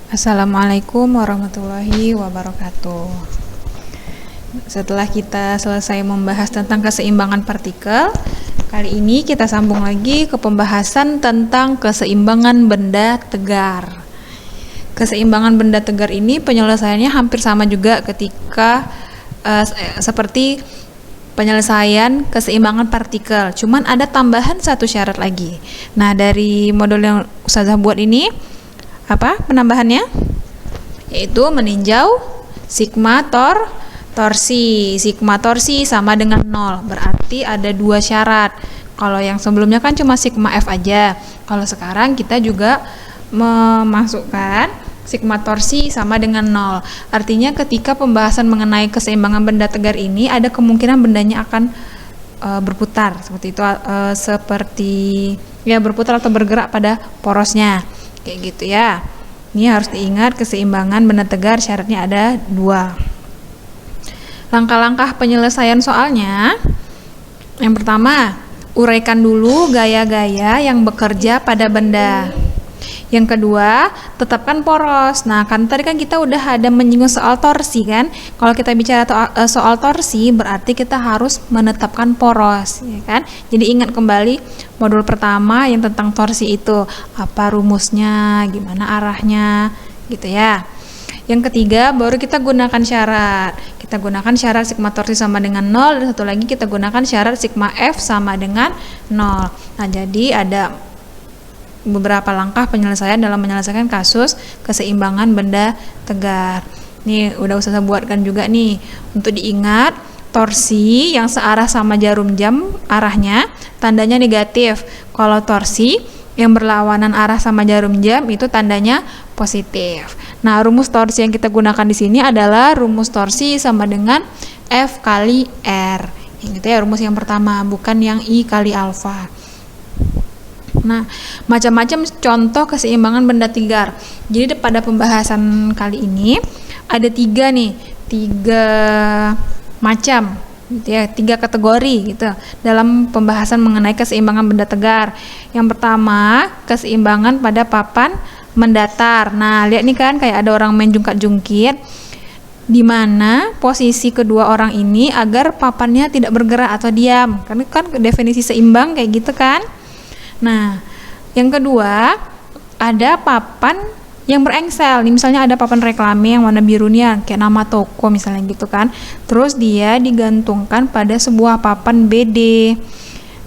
Assalamualaikum warahmatullahi wabarakatuh. Setelah kita selesai membahas tentang keseimbangan partikel, kali ini kita sambung lagi ke pembahasan tentang keseimbangan benda tegar. Keseimbangan benda tegar ini penyelesaiannya hampir sama juga ketika seperti penyelesaian keseimbangan partikel, cuman ada tambahan satu syarat lagi. Nah, dari modul yang Ustazah buat ini, apa penambahannya? Yaitu meninjau sigma torsi. Sigma torsi sama dengan 0. Berarti ada dua syarat. Kalau yang sebelumnya kan cuma sigma F aja. Kalau sekarang kita juga memasukkan sigma torsi sama dengan 0. Artinya ketika pembahasan mengenai keseimbangan benda tegar ini, ada kemungkinan bendanya akan berputar seperti itu, seperti ya berputar atau bergerak pada porosnya. Kayak gitu ya. Ini harus diingat, keseimbangan benda tegar syaratnya ada dua. Langkah-langkah penyelesaian soalnya. Yang pertama, uraikan dulu gaya-gaya yang bekerja pada benda. Yang kedua, tetapkan poros. Nah, kan tadi kan kita udah ada menyinggung soal torsi kan. Kalau kita bicara soal torsi, berarti kita harus menetapkan poros, ya kan? Jadi ingat kembali modul pertama yang tentang torsi itu, apa rumusnya, gimana arahnya, gitu ya. Yang ketiga, baru kita gunakan syarat. Kita gunakan syarat sigma torsi sama dengan 0, dan satu lagi kita gunakan syarat sigma F sama dengan 0. Nah, jadi ada beberapa langkah penyelesaian dalam menyelesaikan kasus keseimbangan benda tegar. Nih udah Ustazah buatkan juga nih untuk diingat, torsi yang searah sama jarum jam arahnya tandanya negatif. Kalau torsi yang berlawanan arah sama jarum jam itu tandanya positif. Nah, rumus torsi yang kita gunakan di sini adalah rumus torsi sama dengan F kali R. Yang itu ya rumus yang pertama, bukan yang I kali alfa. Nah, macam-macam contoh keseimbangan benda tegar. Jadi pada pembahasan kali ini ada tiga macam, gitu ya, 3 kategori gitu dalam pembahasan mengenai keseimbangan benda tegar. Yang pertama, keseimbangan pada papan mendatar. Nah, lihat nih kan kayak ada orang main jungkat-jungkit, di mana posisi kedua orang ini agar papannya tidak bergerak atau diam. Karena kan definisi seimbang kayak gitu kan. Nah, yang kedua ada papan yang berengsel. Nih misalnya ada papan reklame yang warna biru nih, kayak nama toko misalnya gitu kan. Terus dia digantungkan pada sebuah papan BD.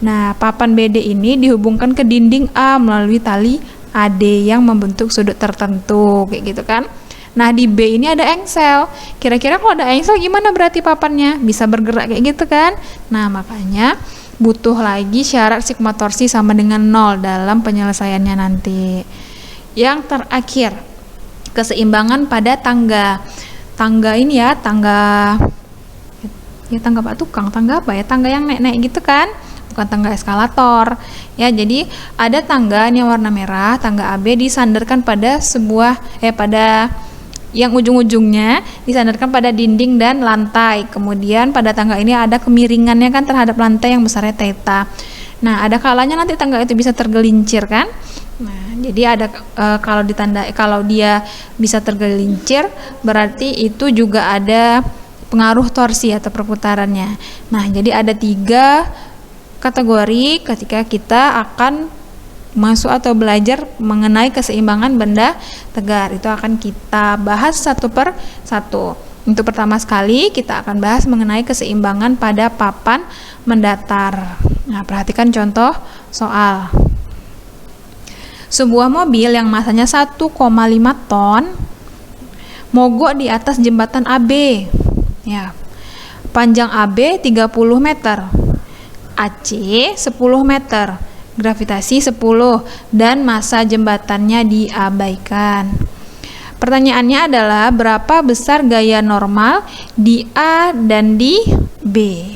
Nah, papan BD ini dihubungkan ke dinding A melalui tali AD yang membentuk sudut tertentu, kayak gitu kan. Nah, di B ini ada engsel. Kira-kira kalau ada engsel gimana berarti papannya? Bisa bergerak kayak gitu kan. Nah, makanya butuh lagi syarat sigma torsi sama dengan 0 dalam penyelesaiannya nanti. Yang terakhir, keseimbangan pada tangga. Tangga ini ya, tangga Pak Tukang, tangga apa ya? Tangga yang naik-naik gitu kan? Bukan tangga eskalator. Ya, jadi ada tangga yang warna merah, tangga AB disandarkan pada pada yang ujung-ujungnya disandarkan pada dinding dan lantai. Kemudian pada tangga ini ada kemiringannya kan terhadap lantai yang besarnya theta. Nah, ada kalanya nanti tangga itu bisa tergelincir kan. Nah, jadi ada kalau dia bisa tergelincir, berarti itu juga ada pengaruh torsi atau perputarannya. Nah, jadi ada 3 kategori ketika kita akan masuk atau belajar mengenai keseimbangan benda tegar. Itu akan kita bahas satu per satu. Untuk pertama sekali kita akan bahas mengenai keseimbangan pada papan mendatar. Nah, perhatikan contoh soal. Sebuah mobil yang masanya 1,5 ton mogok di atas jembatan AB. Ya. Panjang AB 30 meter. AC 10 meter. Gravitasi 10 dan massa jembatannya diabaikan. Pertanyaannya adalah berapa besar gaya normal di A dan di B.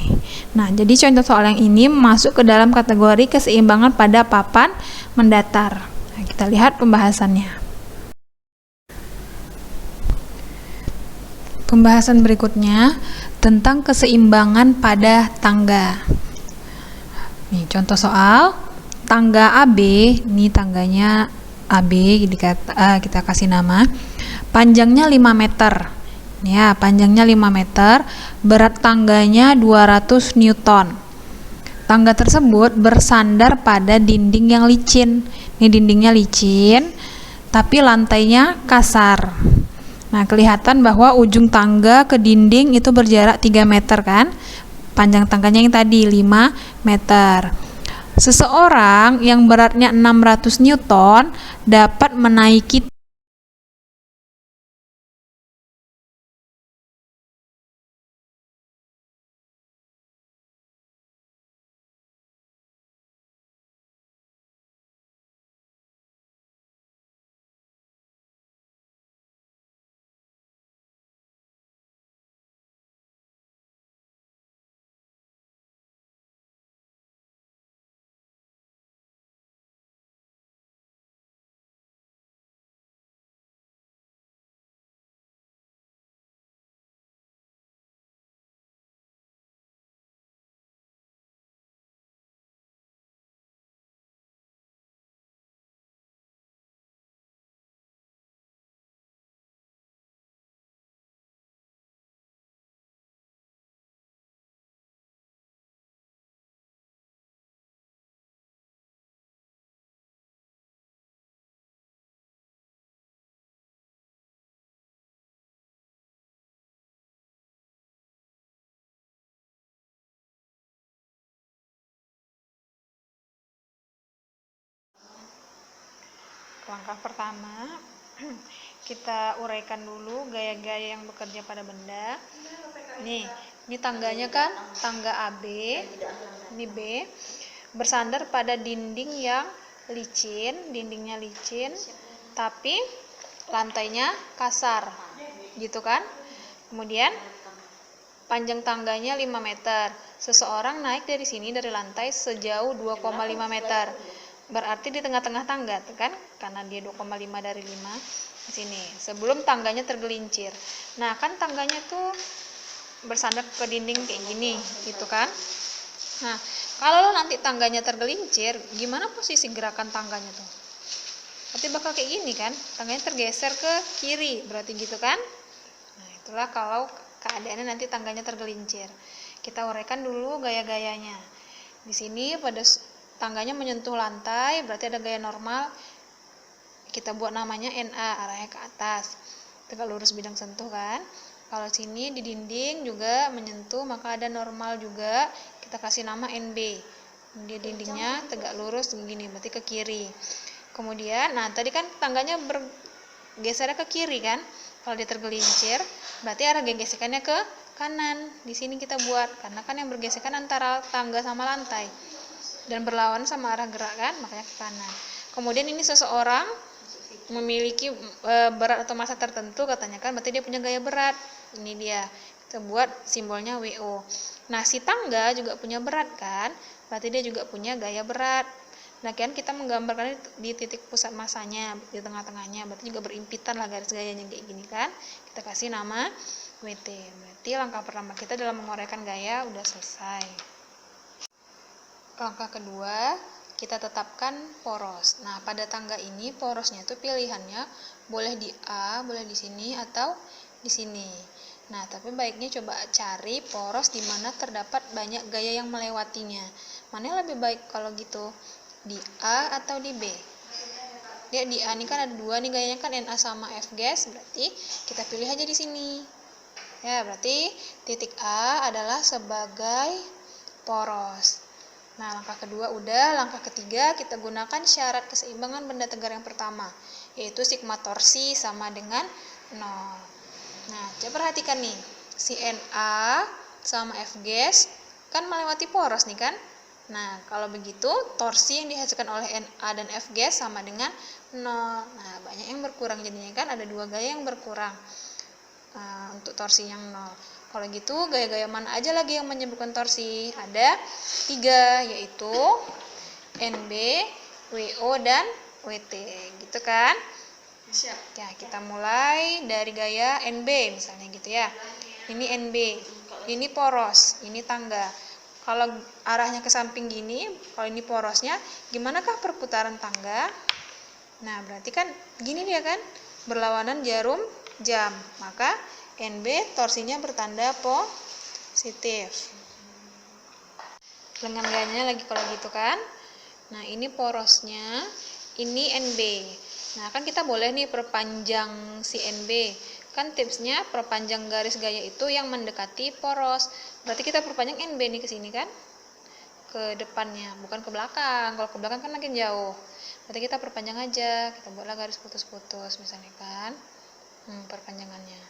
Nah, jadi contoh soal yang ini masuk ke dalam kategori keseimbangan pada papan mendatar. Nah, kita lihat pembahasannya. Pembahasan berikutnya tentang keseimbangan pada tangga. Nih, contoh soal tangga AB, ini tangganya AB, kita kasih nama. Panjangnya 5 meter. Ya, panjangnya 5 meter, berat tangganya 200 Newton. Tangga tersebut bersandar pada dinding yang licin. Ini dindingnya licin, tapi lantainya kasar. Nah, kelihatan bahwa ujung tangga ke dinding itu berjarak 3 meter kan? Panjang tangganya yang tadi 5 meter. Seseorang yang beratnya 600 Newton dapat menaiki Langkah pertama, kita uraikan dulu gaya-gaya yang bekerja pada benda. Ini tangganya kan, tangga AB, ini B, bersandar pada dinding yang dindingnya licin, tapi lantainya kasar, gitu kan? Kemudian panjang tangganya 5 meter. Seseorang naik dari sini dari lantai sejauh 2,5 meter. Berarti di tengah-tengah tangga, kan? Karena dia 2,5 dari 5 di sini. Sebelum tangganya tergelincir. Nah, kan tangganya tuh bersandar ke dinding kayak gini, gitu kan? Nah, kalau nanti tangganya tergelincir, gimana posisi gerakan tangganya tuh? Berarti bakal kayak gini kan? Tangganya tergeser ke kiri, berarti gitu kan? Nah, itulah kalau keadaannya nanti tangganya tergelincir. Kita uraikan dulu gaya-gayanya. Di sini pada tangganya menyentuh lantai, berarti ada gaya normal. Kita buat namanya NA, arahnya ke atas. Tegak lurus bidang sentuh kan. Kalau sini di dinding juga menyentuh, maka ada normal juga. Kita kasih nama NB. Di dindingnya tegak lurus begini, berarti ke kiri. Kemudian, nah tadi kan tangganya bergesernya ke kiri kan. Kalau dia tergelincir, berarti arah gesekannya ke kanan. Di sini kita buat, karena kan yang bergesekan antara tangga sama lantai dan berlawan sama arah gerak kan, makanya ke kanan. Kemudian ini seseorang memiliki berat atau massa tertentu katanya kan, berarti dia punya gaya berat. Ini dia, kita buat simbolnya WO. Nah, si tangga juga punya berat kan, berarti dia juga punya gaya berat. Nah, kan kita menggambarkan di titik pusat massanya di tengah-tengahnya, berarti juga berimpitan lah garis gayanya kayak gini kan. Kita kasih nama WT. Berarti langkah pertama kita dalam menguraikan gaya udah selesai. Langkah kedua, kita tetapkan poros. Nah, pada tangga ini porosnya itu pilihannya boleh di A, boleh di sini atau di sini. Nah, tapi baiknya coba cari poros di mana terdapat banyak gaya yang melewatinya. Mana yang lebih baik kalau gitu? Di A atau di B? Ya, di A ini kan ada dua nih gayanya kan, NA sama F gas, berarti kita pilih aja di sini. Ya, berarti titik A adalah sebagai poros. Nah, langkah kedua udah, langkah ketiga kita gunakan syarat keseimbangan benda tegar yang pertama, yaitu sigma torsi sama dengan 0. Nah, coba perhatikan nih, si NA sama F gas kan melewati poros nih kan. Nah, kalau begitu torsi yang dihasilkan oleh NA dan F gas sama dengan 0. Nah, banyak yang berkurang jadinya kan, ada dua gaya yang berkurang untuk torsi yang 0. Kalau gitu gaya-gaya mana aja lagi yang menyebutkan torsi? Ada 3, yaitu NB, WO, dan WT, gitu kan? Ya, kita mulai dari gaya NB misalnya gitu ya. Ini NB, ini poros, ini tangga. Kalau arahnya ke samping gini, kalau ini porosnya, gimanakah perputaran tangga? Nah, berarti kan gini dia kan, berlawanan jarum jam. Maka NB torsinya bertanda positif. Lengan gayanya lagi kalau gitu kan. Nah, ini porosnya, ini NB. Nah, kan kita boleh nih perpanjang si NB. Kan tipsnya perpanjang garis gaya itu yang mendekati poros. Berarti kita perpanjang NB nih ke sini kan? Ke depannya, bukan ke belakang. Kalau ke belakang kan makin jauh. Berarti kita perpanjang aja. Kita buatlah garis putus-putus misalnya kan. Perpanjangannya.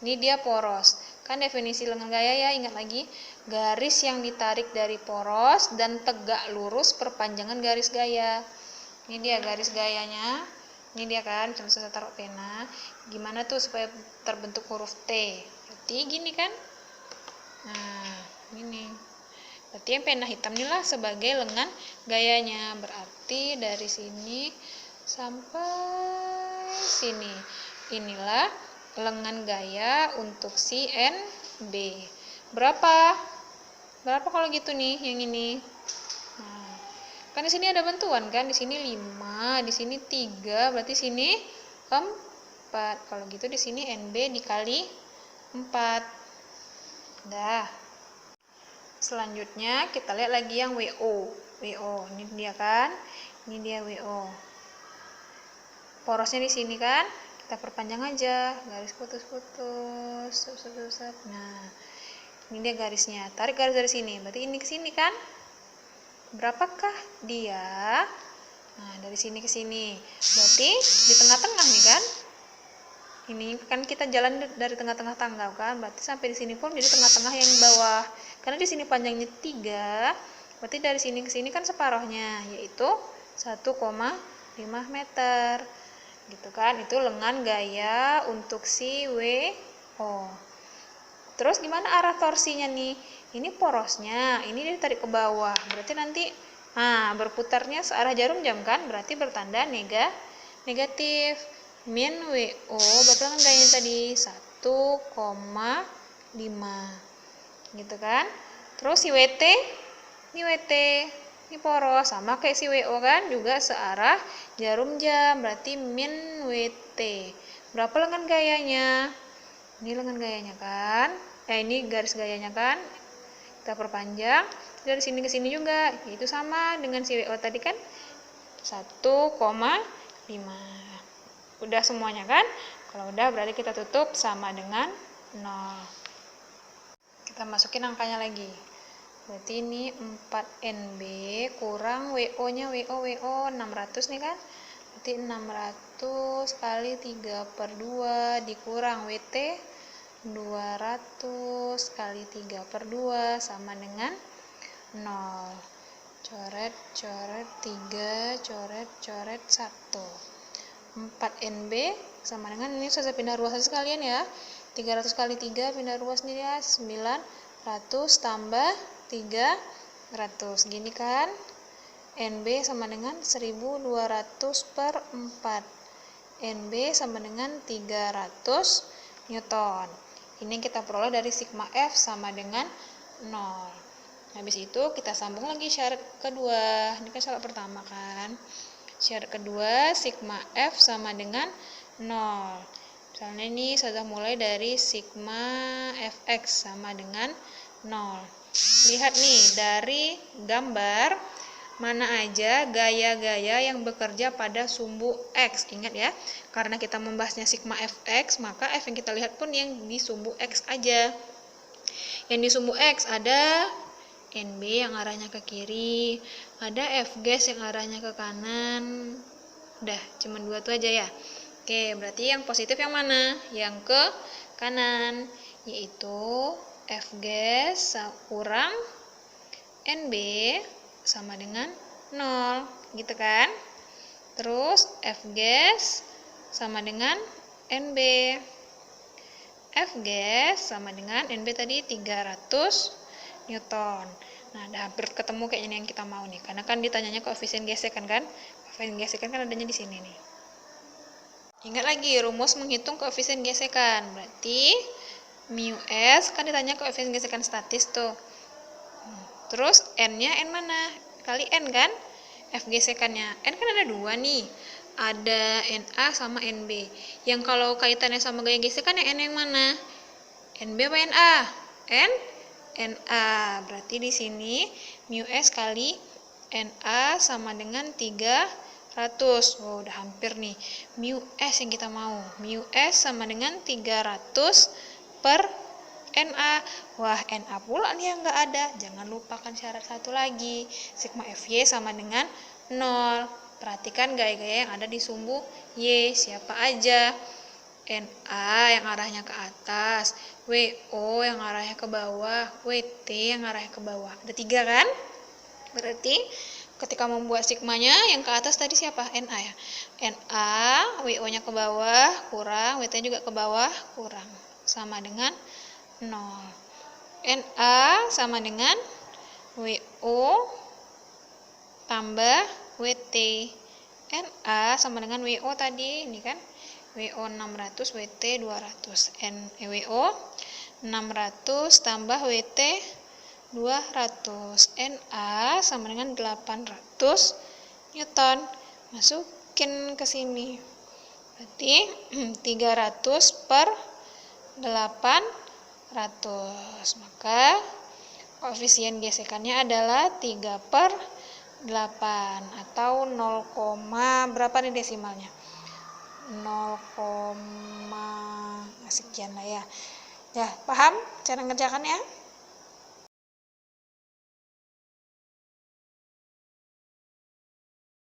Ini dia poros. Kan definisi lengan gaya ya, ingat lagi. Garis yang ditarik dari poros dan tegak lurus perpanjangan garis gaya. Ini dia garis gayanya. Ini dia kan, coba saya taruh pena. Gimana tuh supaya terbentuk huruf T? Berarti gini kan? Nah, ini. Berarti yang pena hitam inilah sebagai lengan gayanya. Berarti dari sini sampai sini. Inilah lengan gaya untuk si NB. Berapa? Berapa kalau gitu nih yang ini? Nah, kan di sini ada bantuan kan? Di sini 5, di sini 3, berarti sini 4. Kalau gitu di sini NB dikali 4. Dah. Selanjutnya kita lihat lagi yang WO. WO, ini dia kan? Ini dia WO. Porosnya di sini kan? Kita perpanjang aja, garis putus-putus. Nah, ini dia garisnya. Tarik garis dari sini. Berarti ini ke sini kan? Berapakah dia? Nah, dari sini ke sini. Berarti di tengah-tengah nih kan? Ini kan kita jalan dari tengah-tengah tangga kan? Berarti sampai di sini pun jadi tengah-tengah yang bawah. Karena di sini panjangnya 3, berarti dari sini ke sini kan separuhnya, yaitu 1,5 meter. Gitu kan? Itu lengan gaya untuk si WO. Terus gimana arah torsinya nih? Ini porosnya, ini ditarik ke bawah. Berarti nanti berputarnya searah jarum jam kan? Berarti bertanda negatif. Min WO berarti lengan gayanya tadi 1,5. Gitu kan? Terus si WT, ini poros sama kayak si WO kan, juga searah jarum jam, berarti min WT. Berapa lengan gayanya? Ini lengan gayanya kan, ini garis gayanya kan, kita perpanjang dari sini ke sini juga, itu sama dengan si WO tadi kan, 1,5. Udah semuanya kan? Kalau udah berarti kita tutup sama dengan 0. Kita masukin angkanya lagi. Berarti ini 4NB kurang WO-nya, WO 600 nih kan. Berarti 600 kali 3/2 dikurang WT 200 kali 3/2 sama dengan 0. Coret, 3, coret, 1. 4NB sama dengan, ini saya pindah ruas aja sekalian ya. 300 kali 3 pindah ruas nih ya, 900 tambah 300. Gini kan? NB sama dengan 1200/4. NB sama dengan 300 Newton. Ini kita peroleh dari sigma F sama dengan 0. Habis itu kita sambung lagi syarat kedua. Ini kan syarat pertama kan. Syarat kedua, sigma F sama dengan 0. Misalnya ini sudah mulai dari sigma Fx sama dengan 0. Lihat nih dari gambar, mana aja gaya-gaya yang bekerja pada sumbu X. Ingat ya, karena kita membahasnya sigma Fx, maka F yang kita lihat pun yang di sumbu X aja. Yang di sumbu X ada NB yang arahnya ke kiri, ada Fgas yang arahnya ke kanan. Udah, cuma 2 itu aja ya. Oke, berarti yang positif yang mana? Yang ke kanan, yaitu Fgas kurang NB sama dengan 0, gitu kan? Terus Fgas sama dengan NB. Fgas sama dengan NB tadi 300 Newton. Nah, udah hampir ketemu kayaknya yang kita mau nih. Karena kan ditanyanya koefisien gesekan kan? Koefisien gesekan kan adanya di sini nih. Ingat lagi rumus menghitung koefisien gesekan. Berarti mu S kan ditanya koefisien gesekan statis tuh. Terus N-nya N mana? Kali N kan? F gesekannya. N kan ada 2 nih. Ada NA sama NB. Yang kalau kaitannya sama gaya gesekan yang N yang mana? NB apa NA? N? NA. Berarti di sini mu S kali NA sama dengan 300. Wow, udah hampir nih. Mu S yang kita mau. Mu S sama dengan 300 per NA. Wah, NA pula nih yang nggak ada. Jangan lupakan syarat satu lagi. Sigma FY sama dengan 0. Perhatikan gaya-gaya yang ada di sumbu Y. Siapa aja? NA yang arahnya ke atas, WO yang arahnya ke bawah, WT yang arahnya ke bawah. Ada 3 kan? Berarti ketika membuat sigmanya yang ke atas tadi siapa? NA ya. NA, WO-nya ke bawah, kurang, WT juga ke bawah, kurang. Sama dengan 0. NA sama dengan WO tambah WT. NA sama dengan WO tadi, ini kan. WO 600, WT 200. WO 600 tambah WT 200. NA sama dengan 800 Newton. Masukin ke sini. Berarti 300 per 800. Maka koefisien gesekannya adalah 3 per 8 atau 0, berapa nih desimalnya? 0, sekian lah ya. Ya, paham cara ngerjakannya?